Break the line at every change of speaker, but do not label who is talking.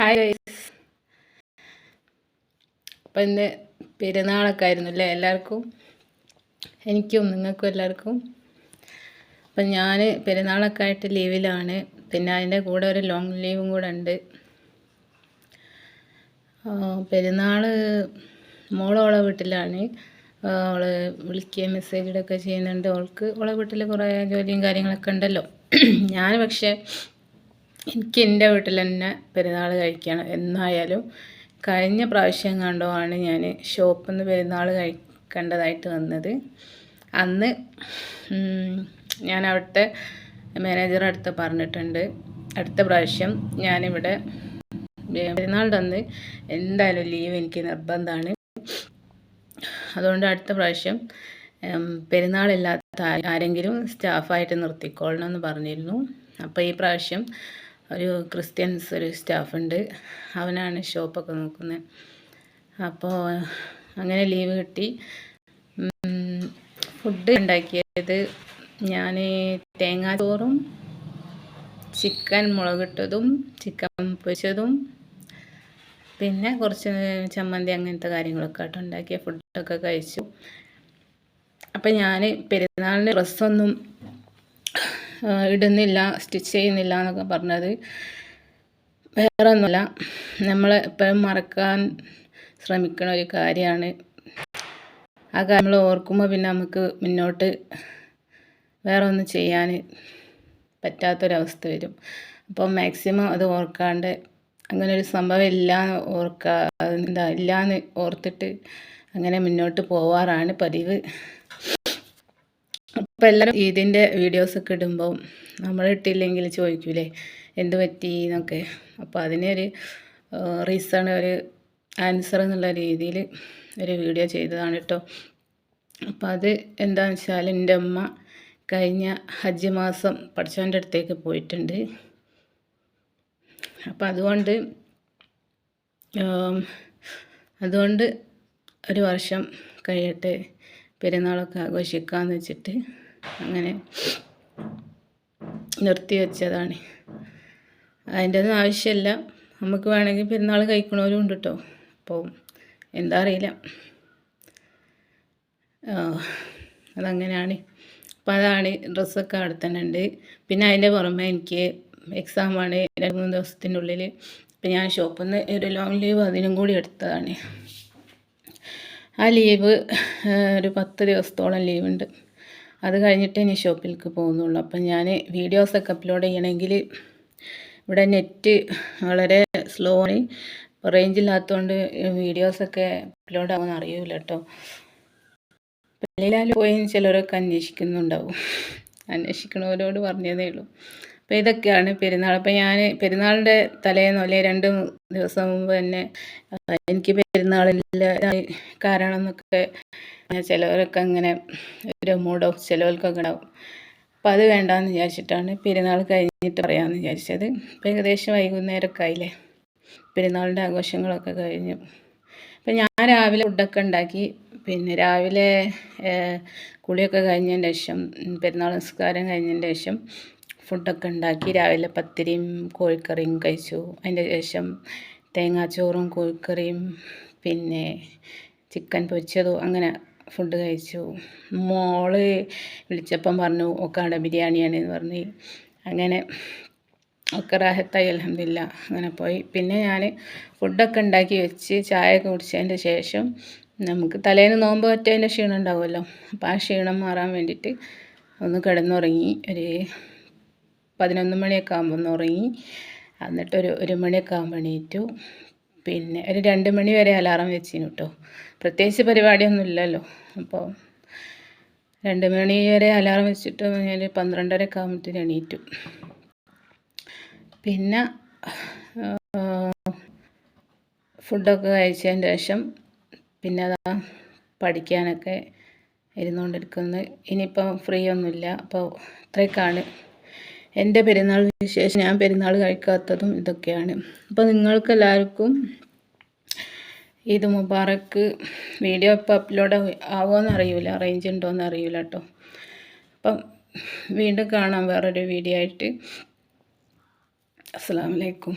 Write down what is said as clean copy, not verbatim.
Hi guys. അപ്പം ഇന്ന് പെരുന്നാളൊക്കെ ആയിരുന്നല്ലേ എല്ലാവർക്കും, എനിക്കും നിങ്ങൾക്കും എല്ലാവർക്കും. അപ്പം ഞാൻ പെരുന്നാളൊക്കെ ആയിട്ട് ലീവിലാണ്. പിന്നെ അതിൻ്റെ കൂടെ ഒരു ലോങ് ലീവും കൂടെ ഉണ്ട്. പെരുന്നാൾ മോളോളെ വീട്ടിലാണ്. അവൾ വിളിക്കുകയും മെസ്സേജ് ഇടുകയൊക്കെ ചെയ്യുന്നുണ്ട്. ഓളെ വീട്ടിൽ കുറേ ജോലിയും കാര്യങ്ങളൊക്കെ ഉണ്ടല്ലോ. ഞാൻ പക്ഷേ എനിക്ക് എൻ്റെ വീട്ടിൽ തന്നെ പെരുന്നാൾ കഴിക്കണം എന്നായാലും. കഴിഞ്ഞ പ്രാവശ്യം കണ്ടുമാണ് ഞാൻ ഷോപ്പിൽ നിന്ന് പെരുന്നാൾ കഴിക്കേണ്ടതായിട്ട് വന്നത്. അന്ന് ഞാൻ അവിടുത്തെ മാനേജറുടെ അടുത്ത് പറഞ്ഞിട്ടുണ്ട്, അടുത്ത പ്രാവശ്യം ഞാനിവിടെ പെരുന്നാളിൻ്റെ അന്ന് എന്തായാലും ലീവ് എനിക്ക് നിർബന്ധമാണ്. അതുകൊണ്ട് അടുത്ത പ്രാവശ്യം പെരുന്നാളില്ലാത്ത ആരെങ്കിലും സ്റ്റാഫായിട്ട് നിർത്തിക്കൊള്ളണം എന്ന് പറഞ്ഞിരുന്നു. അപ്പോൾ ഈ പ്രാവശ്യം ഒരു ക്രിസ്ത്യൻസ് ഒരു സ്റ്റാഫുണ്ട്, അവനാണ് ഷോപ്പൊക്കെ നോക്കുന്നത്. അപ്പോൾ അങ്ങനെ ലീവ് കിട്ടി. ഫുഡ് ഉണ്ടാക്കിയത് ഞാൻ തേങ്ങാച്ചോറും ചിക്കൻ മുളകിട്ടതും ചിക്കൻ പൊരിച്ചതും പിന്നെ കുറച്ച് ചമ്മന്തി അങ്ങനത്തെ കാര്യങ്ങളൊക്കെ ആയിട്ട് ഉണ്ടാക്കിയ ഫുഡൊക്കെ കഴിച്ചു. അപ്പം ഞാൻ പെരുന്നാളിന് ഡ്രസ്സൊന്നും ഇടുന്നില്ല, സ്റ്റിച്ച് ചെയ്യുന്നില്ല എന്നൊക്കെ പറഞ്ഞത് വേറെ ഒന്നുമല്ല, നമ്മൾ എപ്പോഴും മറക്കാൻ ശ്രമിക്കണ ഒരു കാര്യമാണ്. ആ കാര്യം നമ്മൾ ഓർക്കുമ്പോൾ പിന്നെ നമുക്ക് മുന്നോട്ട് വേറെ ഒന്നും ചെയ്യാൻ പറ്റാത്തൊരവസ്ഥ വരും. അപ്പോൾ മാക്സിമം അത് ഓർക്കാണ്ട് അങ്ങനെ ഒരു സംഭവം ഇല്ലാന്ന് ഓർത്തിട്ട് അങ്ങനെ മുന്നോട്ട് പോവാറാണ് പതിവ്. അപ്പോൾ എല്ലാവരും ഇതിൻ്റെ വീഡിയോസൊക്കെ ഇടുമ്പോൾ നമ്മളിട്ടില്ലെങ്കിൽ ചോദിക്കൂലേ എന്ത് പറ്റി എന്നൊക്കെ. അപ്പോൾ അതിനൊരു റീസൺ, ഒരു ആൻസർ എന്നുള്ള രീതിയിൽ ഒരു വീഡിയോ ചെയ്തതാണ് കേട്ടോ. അപ്പോൾ അത് എന്താണെന്ന് വെച്ചാൽ എൻ്റെ അമ്മ കഴിഞ്ഞ ഹജ്ജ് മാസം പഠിച്ചവൻ്റെ അടുത്തേക്ക് പോയിട്ടുണ്ട്. അപ്പോൾ അതുകൊണ്ട് ഒരു വർഷം കഴിയട്ടെ പെരുന്നാളൊക്കെ ആഘോഷിക്കാമെന്ന് വെച്ചിട്ട് അങ്ങനെ നിർത്തി വെച്ചതാണ്. അതിൻ്റെ ഒന്നും ആവശ്യമില്ല, നമുക്ക് വേണമെങ്കിൽ പെരുന്നാൾ കഴിക്കണവരും ഉണ്ട് കേട്ടോ. അപ്പോൾ എന്താ അറിയില്ല, അതങ്ങനെയാണ്. അപ്പോൾ അതാണ്, ഡ്രസ്സൊക്കെ അവിടെ തന്നെ ഉണ്ട്. പിന്നെ അതിൻ്റെ പുറമെ എനിക്ക് എക്സാമാണ് 2-3 ദിവസത്തിൻ്റെ ഉള്ളിൽ. ഇപ്പം ഞാൻ ഷോപ്പിൽ നിന്ന് ഒരു ലോങ് ലീവ് അതിനും കൂടി എടുത്തതാണ്. ആ ലീവ് ഒരു 10 ദിവസത്തോളം ലീവുണ്ട്. അത് കഴിഞ്ഞിട്ട് ഇനി ഷോപ്പിലേക്ക് പോകുന്നുള്ളൂ. അപ്പം ഞാൻ വീഡിയോസൊക്കെ അപ്ലോഡ് ചെയ്യണമെങ്കിൽ ഇവിടെ നെറ്റ് വളരെ സ്ലോ ആണ്, റേഞ്ച് ഇല്ലാത്തതുകൊണ്ട് വീഡിയോസൊക്കെ അപ്ലോഡ് ആകുമെന്ന് അറിയില്ല കേട്ടോ. പള്ളിയിലാലും പോയി ചിലരൊക്കെ അന്വേഷിക്കുന്നുണ്ടാവും, അന്വേഷിക്കണവരോട് പറഞ്ഞതേ ഉള്ളൂ. അപ്പോൾ ഇതൊക്കെയാണ് പെരുന്നാൾ. അപ്പോൾ ഞാൻ പെരുന്നാളിൻ്റെ തലേന്നോ അല്ലെങ്കിൽ 2 ദിവസം മുമ്പ് തന്നെ എനിക്ക് പെരുന്നാളില്ല കാരണം എന്നൊക്കെ ചിലവരൊക്കെ അങ്ങനെ ഒരു മൂഡ് ഓഫ് ചിലവർക്കൊക്കെ ഉണ്ടാവും. അപ്പോൾ അത് വേണ്ടാന്ന് വിചാരിച്ചിട്ടാണ് പെരുന്നാൾ കഴിഞ്ഞിട്ട് പറയാമെന്ന് വിചാരിച്ചത്. ഇപ്പോൾ ഏകദേശം വൈകുന്നേരമൊക്കെ ആയില്ലേ, പെരുന്നാളിൻ്റെ ആഘോഷങ്ങളൊക്കെ കഴിഞ്ഞു. അപ്പം ഞാൻ രാവിലെ ഫുഡൊക്കെ ഉണ്ടാക്കി. പിന്നെ രാവിലെ കുളിയൊക്കെ കഴിഞ്ഞതിന് ശേഷം, പെരുന്നാൾ നിസ്കാരം കഴിഞ്ഞതിന് ശേഷം ഫുഡൊക്കെ ഉണ്ടാക്കി. രാവിലെ പത്തിരിയും കോഴിക്കറിയും കഴിച്ചു. അതിൻ്റെ ശേഷം തേങ്ങാച്ചോറും കോഴിക്കറിയും പിന്നെ ചിക്കൻ പൊരിച്ചതും അങ്ങനെ ഫുഡ് കഴിച്ചു. മോള് വിളിച്ചപ്പം പറഞ്ഞു ഒക്കാട ബിരിയാണിയാണെന്ന് പറഞ്ഞ്. അങ്ങനെ ഒക്കെ റാഹത്തായി, അൽഹംദുലില്ലാ. അങ്ങനെ പോയി. പിന്നെ ഞാൻ ഫുഡൊക്കെ ഉണ്ടാക്കി വെച്ച് ചായയൊക്കെ കുടിച്ചതിൻ്റെ ശേഷം നമുക്ക് തലേന്ന് നോമ്പ് പറ്റതിൻ്റെ ക്ഷീണം ഉണ്ടാവുമല്ലോ, അപ്പോൾ ആ ക്ഷീണം മാറാൻ വേണ്ടിയിട്ട് ഒന്ന് കിടന്നുറങ്ങി. ഒരു 11 മണിയൊക്കെ ആകുമ്പോൾ ഒന്ന് ഉറങ്ങി. എന്നിട്ട് ഒരു മണിയൊക്കെ ആകുമ്പോൾ എണീറ്റു. പിന്നെ ഒരു 2 മണി വരെ അലാറം വെച്ചിരുന്നു കേട്ടോ, പ്രത്യേകിച്ച് പരിപാടിയൊന്നും ഇല്ലല്ലോ. അപ്പോൾ 2 മണി വരെ അലാറം വെച്ചിട്ട് ഞാൻ 12:30 ആകുമ്പോഴത്തേന് എണീറ്റു. പിന്നെ ഫുഡൊക്കെ കഴിച്ചതിന് ശേഷം പിന്നെ അതാ പഠിക്കാനൊക്കെ ഇരുന്നുകൊണ്ടിരിക്കുന്നത്. ഇനിയിപ്പോൾ ഫ്രീ ഒന്നുമില്ല. അപ്പോൾ ഇത്രയൊക്കെയാണ് എൻ്റെ പെരുന്നാൾ വിശേഷം. ഞാൻ പെരുന്നാൾ കഴിക്കാത്തതും ഇതൊക്കെയാണ്. അപ്പോൾ നിങ്ങൾക്കെല്ലാവർക്കും ഈദ് മുബാറക്ക്. വീഡിയോ ഇപ്പോൾ അപ്ലോഡ് ആവുമോയെന്ന് അറിയില്ല, റേഞ്ച് ഉണ്ടോയെന്ന് അറിയില്ല കേട്ടോ. അപ്പം വീണ്ടും കാണാം വേറൊരു വീഡിയോ ആയിട്ട്. അസ്സലാമു അലൈക്കും.